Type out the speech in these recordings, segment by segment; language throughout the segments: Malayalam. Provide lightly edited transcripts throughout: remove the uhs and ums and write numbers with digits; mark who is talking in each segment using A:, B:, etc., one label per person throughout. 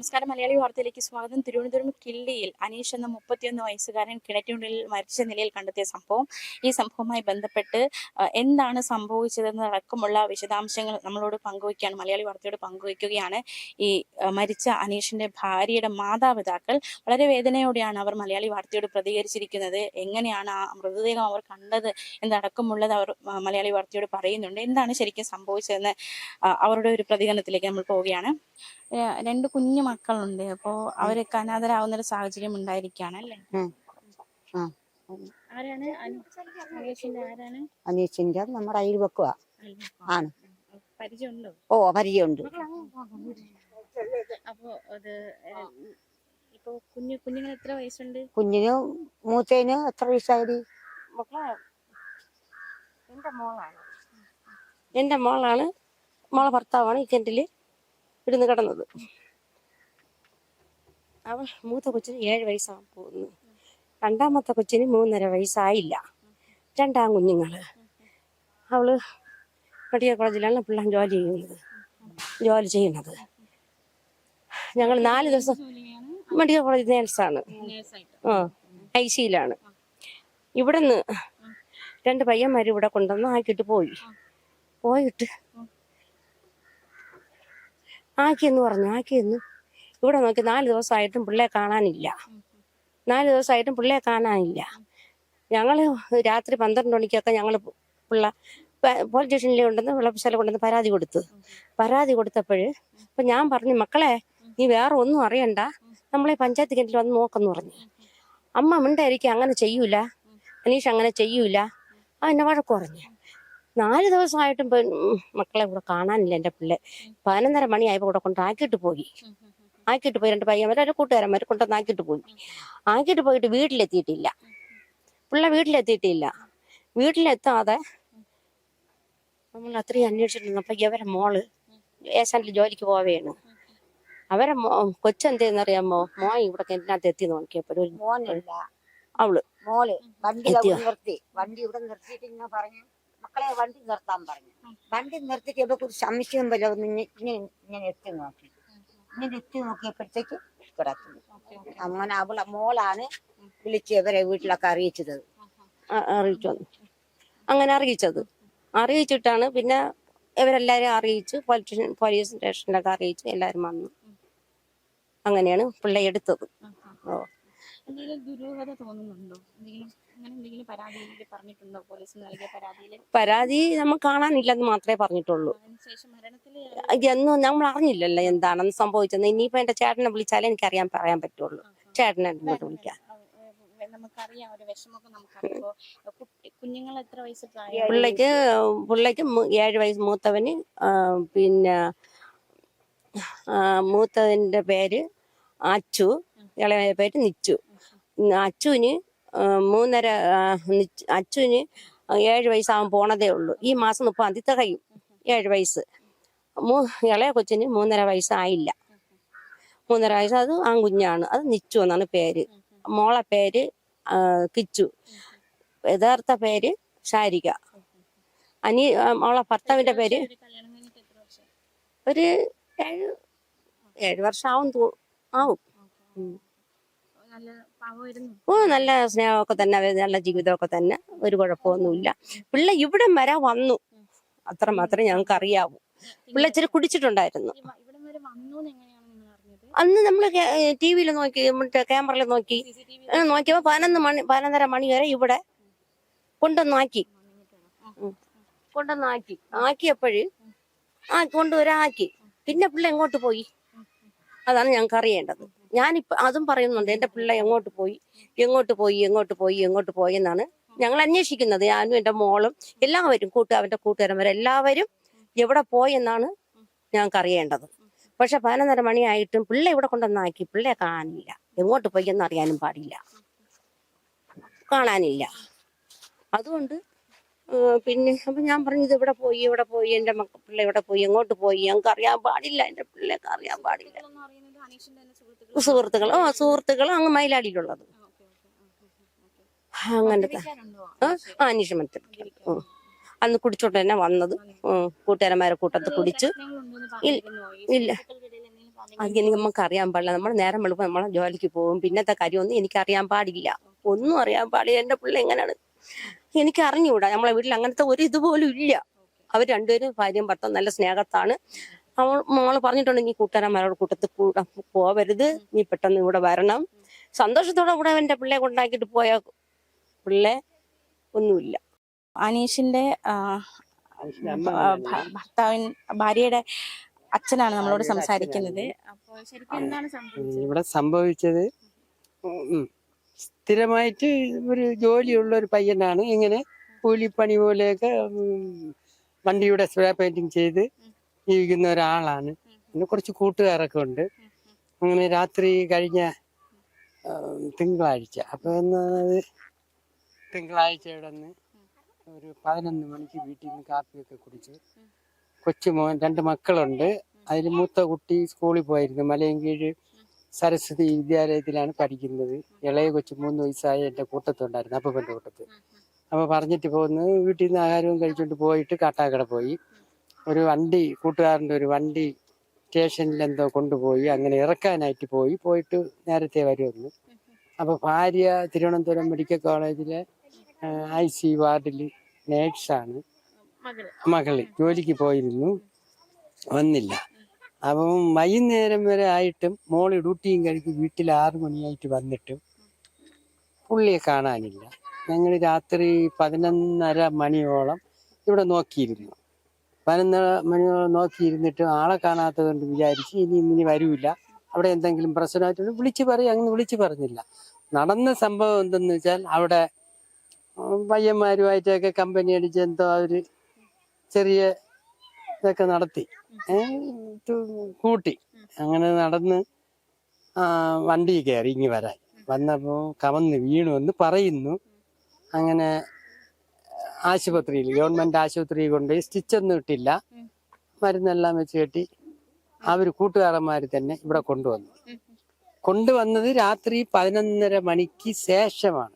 A: നമസ്കാരം. മലയാളി വാർത്തയിലേക്ക് സ്വാഗതം. തിരുവനന്തപുരം കിള്ളിയിൽ അനീഷ് എന്ന 31 വയസ്സുകാരൻ കിണറ്റിനുള്ളിൽ മരിച്ച നിലയിൽ കണ്ടെത്തിയ സംഭവം. ഈ സംഭവവുമായി ബന്ധപ്പെട്ട് എന്താണ് സംഭവിച്ചതെന്നടക്കമുള്ള വിശദാംശങ്ങൾ നമ്മളോട് പങ്കുവയ്ക്കുകയാണ്, മലയാളി വാർത്തയോട് പങ്കുവയ്ക്കുകയാണ് ഈ മരിച്ച അനീഷിന്റെ ഭാര്യയുടെ മാതാപിതാക്കൾ. വളരെ വേദനയോടെയാണ് അവർ മലയാളി വാർത്തയോട് പ്രതികരിച്ചിരിക്കുന്നത്. എങ്ങനെയാണ് ആ മൃതദേഹം അവർ കണ്ടത് എന്നടക്കമുള്ളത് അവർ മലയാളി വാർത്തയോട് പറയുന്നുണ്ട്. എന്താണ് ശരിക്കും സംഭവിച്ചതെന്ന് അവരുടെ ഒരു പ്രതികരണത്തിലേക്ക് നമ്മൾ പോവുകയാണ്. 2 കുഞ്ഞു മക്കളുണ്ട്. അപ്പോ അവരൊക്കെ അനാഥരാകുന്ന ഒരു സാഹചര്യം ഉണ്ടായിരിക്കുകയാണ് അല്ലേ? ആരാണ്
B: അനീഷിന്റെ നമ്മുടെ അയൽവക്കുക ആണ്.
A: പരിചയമുണ്ടോ?
B: ഓ, പരിചയമുണ്ട്.
A: അപ്പോ അത് ഇപ്പൊ കുഞ്ഞുങ്ങൾ എത്ര വയസ്സുണ്ട്?
B: കുഞ്ഞിന് മൂത്തേന് എത്ര വയസ്സായി? എന്റെ മോളാണ്. മോളെ ഭർത്താവാണ് ഈ കിണറ്റില് ഇടുന്ന് കിടന്നത്. അവൾ മൂത്ത കൊച്ചിന് 7 വയസ്സാകാൻ പോകുന്നു. രണ്ടാമത്തെ കൊച്ചിന് 3.5 വയസ്സായില്ല. 2 കുഞ്ഞുങ്ങള്. അവള് മെഡിക്കൽ കോളേജിലാണ് പിള്ളേർ ജോലി ചെയ്യുന്നത്. ഞങ്ങൾ 4 ദിവസം മെഡിക്കൽ കോളേജ് നേഴ്സാണ്. ഐസിയിലാണ്. ഇവിടുന്ന് 2 പയ്യന്മാര് ഇവിടെ കൊണ്ടുവന്ന് ആക്കിയിട്ട് പോയിട്ട് ആക്കിയെന്ന് ഇവിടെ നോക്കി 4 ദിവസമായിട്ടും പിള്ളയെ കാണാനില്ല. 4 ദിവസമായിട്ടും പിള്ളയെ കാണാനില്ല. ഞങ്ങള് രാത്രി 12 മണിക്കൊക്കെ ഞങ്ങള് പോലീസ് സ്റ്റേഷനിൽ കൊണ്ടുവന്ന് വിളപ്പിശാല കൊണ്ടുവന്ന് പരാതി കൊടുത്തപ്പോഴ് അപ്പൊ ഞാൻ പറഞ്ഞു, മക്കളെ നീ വേറെ ഒന്നും അറിയണ്ട, നമ്മളെ പഞ്ചായത്ത് കിണറ്റിൽ വന്ന് നോക്കെന്ന് പറഞ്ഞു. അമ്മ മിണ്ടായിരിക്കും, അങ്ങനെ ചെയ്യൂല, അനീഷ് അങ്ങനെ ചെയ്യൂല. എന്നെ വഴക്ക് പറഞ്ഞു. 4 ദിവസമായിട്ടും മക്കളെ ഇവിടെ കാണാനില്ല. എൻ്റെ പിള്ളെ 11:30 മണിയായപ്പോൾ ഇവിടെ കൊണ്ട് ആക്കിയിട്ട് പോയി. 2 പയ്യന്മാരെ കൂട്ടുകാരന്മാരെ കൊണ്ടുവന്ന് ആക്കിയിട്ട് പോയിട്ട് വീട്ടിലെത്തിയിട്ടില്ല. പിള്ള വീട്ടിലെത്താതെ നമ്മൾ അത്രയും അന്വേഷിച്ചിരുന്നപ്പോ ഇവരെ മോള് ഏശാനിൽ ജോലിക്ക് പോവുകയാണ്. അവരെ കൊച്ചെന്തേന്നറിയാമോ? മോൻ ഇവിടെ കിണറ്റിനകത്ത് എത്തി നോക്കിയപ്പോഴും അവള്
C: വണ്ടി ഇവിടെ നിർത്തിയിട്ട് ഇങ്ങനെ പറഞ്ഞു, മക്കളെ വണ്ടി നിർത്താൻ പറഞ്ഞു. വണ്ടി നിർത്തിയിട്ട് ഇവർക്ക് ഒരു സംശയം പോലെ ഇങ്ങനെ എത്തി നോക്കിയപ്പോഴത്തേക്ക് കിടക്കുന്നു. അങ്ങനെ അവളെ മോളാണ് വിളിച്ച് ഇവരെ വീട്ടിലൊക്കെ
B: അറിയിച്ചിട്ടാണ് പിന്നെ ഇവരെല്ലാരും അറിയിച്ചു. പോലീസ് സ്റ്റേഷനിലൊക്കെ അറിയിച്ചു. എല്ലാരും വന്നു. അങ്ങനെയാണ് പിള്ളേ എടുത്തത്. പരാതി നമ്മൾ കാണാനില്ലെന്ന് മാത്രമേ പറഞ്ഞിട്ടുള്ളൂ. ഇതൊന്നും നമ്മൾ അറിഞ്ഞില്ലല്ലോ എന്താണെന്ന് സംഭവിച്ചത്. ഇനിയിപ്പോ എന്റെ ചേട്ടനെ വിളിച്ചാലേ എനിക്ക് പറയാൻ പറ്റുള്ളൂ. ചേട്ടനെ ഇങ്ങോട്ട് വിളിക്കാം. പിള്ളേക്ക് 7 വയസ്സ്. മൂത്തവന് പിന്നെ മൂത്തതിന്റെ പേര് അച്ചു, ഇളയ പേര് നിച്ചു. അച്ചുവിന് 7 വയസ്സാവാൻ പോണതേ ഉള്ളൂ. ഈ മാസം 30-ാം തീയതി തികയും 7 വയസ്സ്. ഇളയ കൊച്ചിന് 3.5 വയസ്സായില്ല. 3.5 വയസ്സ്. അത് ആൺകുഞ്ഞാണ്. അത് നിച്ചു എന്നാണ് പേര്. മോളെ പേര് കിച്ചു. യഥാർത്ഥ പേര് ഷാരിക. മോളെ ഭർത്താവിന്റെ പേര് ഒരു 7 വർഷം ആവും. നല്ല സ്നേഹമൊക്കെ തന്നെ, നല്ല ജീവിതമൊക്കെ തന്നെ, ഒരു കുഴപ്പമൊന്നുമില്ല. പിള്ളേ ഇവിടം വരെ വന്നു, അത്ര മാത്രമേ ഞങ്ങൾക്ക് അറിയാവൂ. പിള്ളേ ഇച്ചിരി കുടിച്ചിട്ടുണ്ടായിരുന്നു. അന്ന് നമ്മള് TV-യിൽ നോക്കി, ക്യാമറയിൽ നോക്കിയപ്പോ 11:30 മണി വരെ ഇവിടെ കൊണ്ടുവന്നാക്കി. ആക്കിയപ്പോഴ് കൊണ്ടുവരാക്കി. പിന്നെ പിള്ളേ എങ്ങോട്ട് പോയി? അതാണ് ഞങ്ങൾക്ക് അറിയേണ്ടത്. ഞാനിപ്പോ അതും പറയുന്നുണ്ട്, എന്റെ പിള്ളേ എങ്ങോട്ട് പോയി എന്നാണ് ഞങ്ങൾ അന്വേഷിക്കുന്നത്. ഞാനും എന്റെ മോളും എല്ലാവരും, അവന്റെ കൂട്ടുകാരന്മാരെല്ലാവരും എവിടെ പോയി എന്നാണ് ഞങ്ങൾക്ക് അറിയേണ്ടത്. പക്ഷെ 11:30 മണിയായിട്ടും പിള്ളേ ഇവിടെ കൊണ്ടുവന്നാക്കി. പിള്ളേ കാണാനില്ല. എങ്ങോട്ട് പോയി എന്ന് അറിയാനും പാടില്ല. കാണാനില്ല. അതുകൊണ്ട് പിന്നെ അപ്പൊ ഞാൻ പറഞ്ഞു, ഇത് ഇവിടെ പോയി എന്റെ പിള്ളേ ഇവിടെ പോയി, എങ്ങോട്ട് പോയി ഞങ്ങൾക്ക് അറിയാൻ പാടില്ല. എന്റെ പിള്ളേക്ക് അറിയാൻ പാടില്ല. സുഹൃത്തുക്കൾ അങ്ങ് മയിലാടിയിലുള്ളത്. അങ്ങനത്തെ അന്വേഷണത്തിൽ അന്ന് കുടിച്ചോട്ട് തന്നെ വന്നത്. കൂട്ടുകാരന്മാരെ കൂട്ടത്ത് കുടിച്ച് ഇല്ല. അത് എനിക്ക് നമുക്ക് അറിയാൻ പാടില്ല. നമ്മൾ നേരം വെളുപ്പം നമ്മളെ ജോലിക്ക് പോകും. പിന്നത്തെ കാര്യമൊന്നും എനിക്ക് അറിയാൻ പാടില്ല. ഒന്നും അറിയാൻ പാടില്ല. എന്റെ പിള്ളേ എങ്ങനെയാണ് എനിക്ക് അറിഞ്ഞുകൂടാ. നമ്മളെ വീട്ടിൽ അങ്ങനത്തെ ഒരു ഇതുപോലും ഇല്ല. അവർ രണ്ടുപേരും ഭാര്യയും ഭർത്താവും നല്ല സ്നേഹത്താണ്. മോള് പറഞ്ഞിട്ടുണ്ട്, നീ കൂട്ടുകാരന്മാരോട് കൂട്ടത്തിൽ കൂടെ പോവരുത്, നീ പെട്ടെന്ന് ഇവിടെ വരണം. സന്തോഷത്തോടെ കൂടെ എന്റെ പിള്ളയെ കൊണ്ടാക്കിയിട്ട് പോയ പിള്ളേ ഒന്നുമില്ല.
A: അനീഷിന്റെ ഭാര്യയുടെ അച്ഛനാണ് നമ്മളോട് സംസാരിക്കുന്നത്. അപ്പോൾ ശരിക്കും എന്താണ് സംഭവിച്ചത്?
D: ഇവിടെ സംഭവിച്ചത് സ്ഥിരമായിട്ട് ഒരു ജോലിയുള്ള ഒരു പയ്യനാണ്. ഇങ്ങനെ കൂലിപ്പണി പോലെയൊക്കെ വണ്ടിയുടെ സ്പ്രേ പെയിന്റിങ് ചെയ്ത് ജീവിക്കുന്ന ഒരാളാണ്. പിന്നെ കുറച്ച് കൂട്ടുകാരൊക്കെ ഉണ്ട്. അങ്ങനെ രാത്രി കഴിഞ്ഞ തിങ്കളാഴ്ച തിങ്കളാഴ്ച ഇവിടെ നിന്ന് ഒരു 11 മണിക്ക് വീട്ടിൽ നിന്ന് കാപ്പിയൊക്കെ കുടിച്ച് കൊച്ചുമോൻ 2 മക്കളുണ്ട്. അതിൽ മൂത്ത കുട്ടി സ്കൂളിൽ പോയിരുന്നു. മലയൻകീഴ് സരസ്വതി വിദ്യാലയത്തിലാണ് പഠിക്കുന്നത്. ഇളയ കൊച്ചു 3 വയസ്സായ എൻ്റെ കൂട്ടത്തുണ്ടായിരുന്നു, അപ്പൻ്റെ കൂട്ടത്ത്. അപ്പോൾ പറഞ്ഞിട്ട് പോകുന്നു, വീട്ടിൽ നിന്ന് ആഹാരവും കഴിച്ചുകൊണ്ട് പോയിട്ട് കാട്ടാക്കട പോയി. ഒരു വണ്ടി, കൂട്ടുകാരൻ്റെ ഒരു വണ്ടി സ്റ്റേഷനിൽ എന്തോ കൊണ്ടുപോയി. അങ്ങനെ ഇറക്കാനായിട്ട് പോയിട്ട് നേരത്തെ വരുമെന്ന്. അപ്പോൾ ഭാര്യ തിരുവനന്തപുരം മെഡിക്കൽ കോളേജിലെ IC വാർഡിൽ നേഴ്സാണ്. മകള് ജോലിക്ക് പോയിരുന്നു, വന്നില്ല. അപ്പം വൈകുന്നേരം വരെ ആയിട്ടും മോള് ഡ്യൂട്ടിയും കഴിഞ്ഞ് വീട്ടിൽ 6 മണിയായിട്ട് വന്നിട്ടും പുള്ളിയെ കാണാനില്ല. ഞങ്ങൾ രാത്രി 11:30 മണിയോളം ഇവിടെ നോക്കിയിരുന്നു. 11:30 മണിയോളം നോക്കിയിരുന്നിട്ട് ആളെ കാണാത്തത് കൊണ്ട് വിചാരിച്ച് ഇനി വരൂല, അവിടെ എന്തെങ്കിലും പ്രശ്നമായിട്ട് വിളിച്ചു പറയും. അങ്ങനെ വിളിച്ചു പറഞ്ഞില്ല. നടന്ന സംഭവം എന്തെന്ന് വെച്ചാൽ, അവിടെ പയ്യന്മാരുമായിട്ടൊക്കെ കമ്പനി അടിച്ച് എന്തോ ഒരു ചെറിയ ഇതൊക്കെ നടത്തി, കൂട്ടി. അങ്ങനെ നടന്ന് വണ്ടി കയറി ഇങ്ങി വരാൻ വന്നപ്പോൾ കമന്ന് വീണു എന്ന് പറയുന്നു. അങ്ങനെ ആശുപത്രിയിൽ, ഗവൺമെന്റ് ആശുപത്രിയിൽ കൊണ്ടുപോയി സ്റ്റിച്ചൊന്നും ഇട്ടില്ല, മരുന്നെല്ലാം വെച്ച് കെട്ടി അവർ കൂട്ടുകാരന്മാർ തന്നെ ഇവിടെ കൊണ്ടുവന്നത് രാത്രി 11:30 മണിക്ക് ശേഷമാണ്.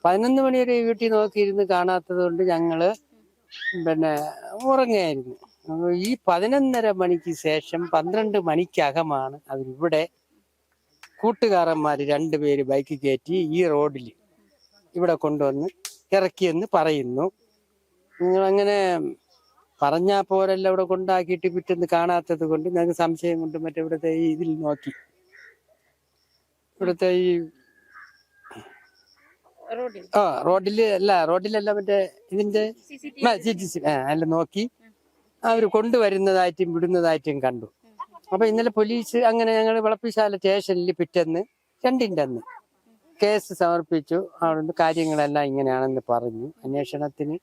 D: 11 മണി വരെ വീട്ടിൽ നോക്കിയിരുന്ന് കാണാത്തത് കൊണ്ട് ഞങ്ങള് പിന്നെ ഉറങ്ങായിരുന്നു. ഈ 11:30 മണിക്ക് ശേഷം 12 മണിക്കകമാണ് അവരിവിടെ കൂട്ടുകാരന്മാർ 2 പേര് ബൈക്ക് കയറ്റി ഈ റോഡിൽ ഇവിടെ കൊണ്ടുവന്ന് ഇറക്കിയെന്ന് പറയുന്നു. നിങ്ങളങ്ങനെ പറഞ്ഞാൽ പോരല്ല, ഇവിടെ കൊണ്ടാക്കിയിട്ട് പിറ്റേന്ന് കാണാത്തത് കൊണ്ട് ഞങ്ങൾക്ക് സംശയം കൊണ്ട് മറ്റേ ഇതിൽ നോക്കി, ഇവിടുത്തെ ഈ റോഡിലല്ല മറ്റേ ഇതിന്റെ എല്ലാം നോക്കി അവർ കൊണ്ടുവരുന്നതായിട്ടും വിടുന്നതായിട്ടും കണ്ടു. അപ്പൊ ഇന്നലെ പോലീസ് അങ്ങനെ ഞങ്ങൾ വിളപ്പിശാല സ്റ്റേഷനിൽ പിറ്റേന്ന് 2-ന്റെ അന്ന് കേസ് സമർപ്പിച്ചു. അവിടെ കാര്യങ്ങളെല്ലാം ഇങ്ങനെയാണെന്ന് പറഞ്ഞു. അന്വേഷണത്തിന്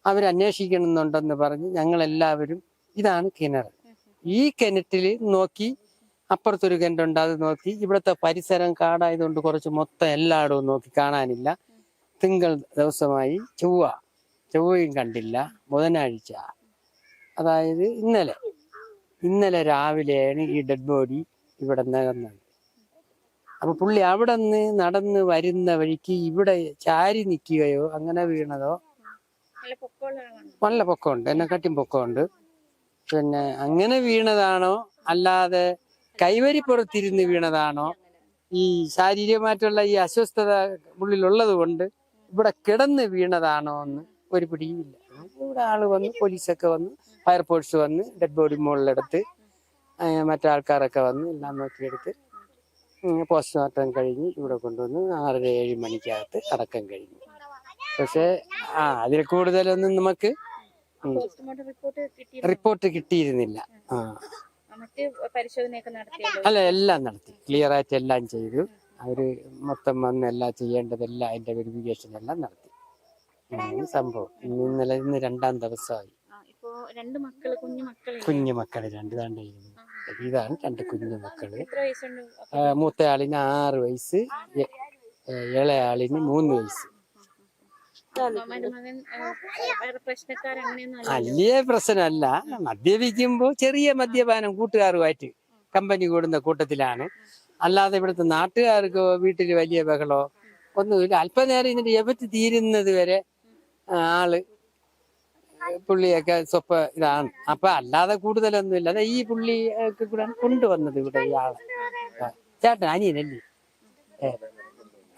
D: അവരന്വേഷിക്കണമെന്നുണ്ടെന്ന് പറഞ്ഞ് ഞങ്ങളെല്ലാവരും, ഇതാണ് കിണർ, ഈ കിണറ്റിൽ നോക്കി, അപ്പുറത്തൊരു കിണറുണ്ട് അത് നോക്കി. ഇവിടുത്തെ പരിസരം കാടായതുകൊണ്ട് കുറച്ച് മൊത്തം എല്ലായിടവും നോക്കി, കാണാനില്ല. തിങ്കൾ ദിവസമായി ചൊവ്വയും കണ്ടില്ല. ബുധനാഴ്ച, അതായത് ഇന്നലെ രാവിലെയാണ് ഈ ഡെഡ് ബോഡി ഇവിടെ നികന്നത്. അപ്പൊ പുള്ളി അവിടെ നിന്ന് നടന്ന് വരുന്ന വഴിക്ക് ഇവിടെ ചാരി നിൽക്കുകയോ അങ്ങനെ വീണതോ, നല്ല പൊക്കമുണ്ട്, എന്നെക്കാട്ടിയും പൊക്കമുണ്ട്. പിന്നെ അങ്ങനെ വീണതാണോ അല്ലാതെ കൈവരിപ്പുറത്തിരുന്ന് വീണതാണോ, ഈ ശാരീരികമായിട്ടുള്ള ഈ അസ്വസ്ഥത ഉള്ളിലുള്ളത് കൊണ്ട് ഇവിടെ കിടന്ന് വീണതാണോ എന്ന് ഒരു പിടിയുമില്ല. ഇവിടെ ആള് വന്ന്, പോലീസൊക്കെ വന്ന്, ഫയർഫോഴ്സ് വന്ന് ഡെഡ് ബോഡി മുകളിലെടുത്ത്, മറ്റാൾക്കാരൊക്കെ വന്ന് എല്ലാം നോക്കിയെടുത്ത് പോസ്റ്റ്മോർട്ടം കഴിഞ്ഞ് ഇവിടെ കൊണ്ടുവന്ന് 6-7 മണിക്കകത്ത് അടക്കം കഴിഞ്ഞു. പക്ഷെ അതിൽ കൂടുതലൊന്നും നമുക്ക് റിപ്പോർട്ട് കിട്ടിയിരുന്നില്ല. അല്ല, എല്ലാം നടത്തി, ക്ലിയർ ആയിട്ട് എല്ലാം ചെയ്തു. അവര് മൊത്തം വന്ന് എല്ലാം ചെയ്യേണ്ടതെല്ലാം അതിന്റെ വെരിഫിക്കേഷൻ എല്ലാം നടത്തി. സംഭവം ഇന്ന് 2-ാം ദിവസമായി. കുഞ്ഞുമക്കള് 2 താണ്ടായിരുന്നു. ഇതാണ് 2 കുഞ്ഞുമക്കള്. മൂത്തയാളിന് 6 വയസ്സ്, ഇളയാളിന് 3 വയസ്സ്. വലിയ പ്രശ്നമല്ല. മദ്യപിക്കുമ്പോ ചെറിയ മദ്യപാനം കൂട്ടുകാരുമായിട്ട് കമ്പനി കൂടുന്ന കൂട്ടത്തിലാണ്. അല്ലാതെ ഇവിടുത്തെ നാട്ടുകാർക്കോ വീട്ടിൽ വലിയ ബഹളോ ഒന്നുമില്ല. അല്പനേരം ഇതിന്റെ എഫക്റ്റ് തീരുന്നത് വരെ ആള് പുള്ളിയൊക്കെ സ്വപ്പ ഇതാണ്. അപ്പൊ അല്ലാതെ കൂടുതലൊന്നും ഇല്ല. അതെ ഈ പുള്ളി കൂടെ കൊണ്ടുവന്നത് ഇവിടെ ഈ ആളെ. ചേട്ടൻ അനിയനല്ലേ?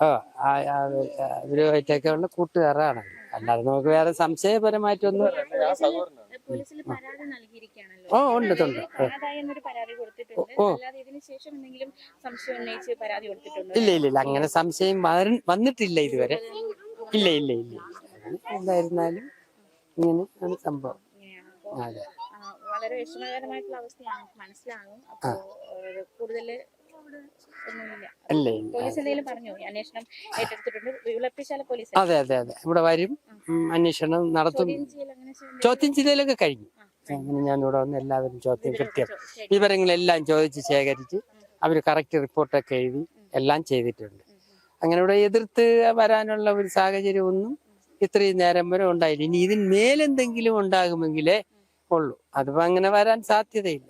D: ഓ അവരുമായിട്ടൊക്കെ ഉള്ള കൂട്ടുകാരാണ്. അല്ലാതെ നമുക്ക് വേറെ സംശയപരമായിട്ടൊന്നും.
A: പോലീസിൽ പരാതി നൽകിയിരിക്കുകയാണല്ലോ.
D: ഉണ്ട്
A: കാണാതായി എന്നൊരു പരാതി കൊടുത്തിട്ടുണ്ട്. അല്ലാതെ ഇതിന് ശേഷം എന്തെങ്കിലും സംശയം ഉന്നയിച്ച് പരാതി കൊടുത്തിട്ടുണ്ടോ?
D: ഇല്ല അങ്ങനെ സംശയം വന്നിട്ടില്ല ഇതുവരെ. ഇല്ല എന്തായിരുന്നാലും ഇങ്ങനെ സംഭവം. അതെ,
A: വളരെ വിഷമകരമായിട്ടുള്ള അവസ്ഥയാണ്, മനസ്സിലാകും. അപ്പൊ കൂടുതൽ ഒന്നുമില്ല. പോലീസ് എന്തെങ്കിലും പറഞ്ഞു? അന്വേഷണം ഏറ്റെടുത്തിട്ടുണ്ട്. വിളപ്പിശാല പോലീസ്.
D: അതെ ഇവിടെ വരും, അന്വേഷണം നടത്തും. ചോദ്യം ചെയ്യലൊക്കെ കഴിഞ്ഞു. അങ്ങനെ ഞാൻ ഇവിടെ വന്ന് എല്ലാവരും കൃത്യം വിവരങ്ങളെല്ലാം ചോദിച്ച് ശേഖരിച്ച് അവര് കറക്റ്റ് റിപ്പോർട്ടൊക്കെ എഴുതി എല്ലാം ചെയ്തിട്ടുണ്ട്. അങ്ങനെ ഇവിടെ എതിർത്ത് വരാനുള്ള ഒരു സാഹചര്യം ഒന്നും ഇത്രയും നേരം വരെ ഉണ്ടായില്ല. ഇനി ഇതിന് മേലെന്തെങ്കിലും ഉണ്ടാകുമെങ്കിലേ ഉള്ളൂ. അതിപ്പോ അങ്ങനെ വരാൻ സാധ്യതയില്ല.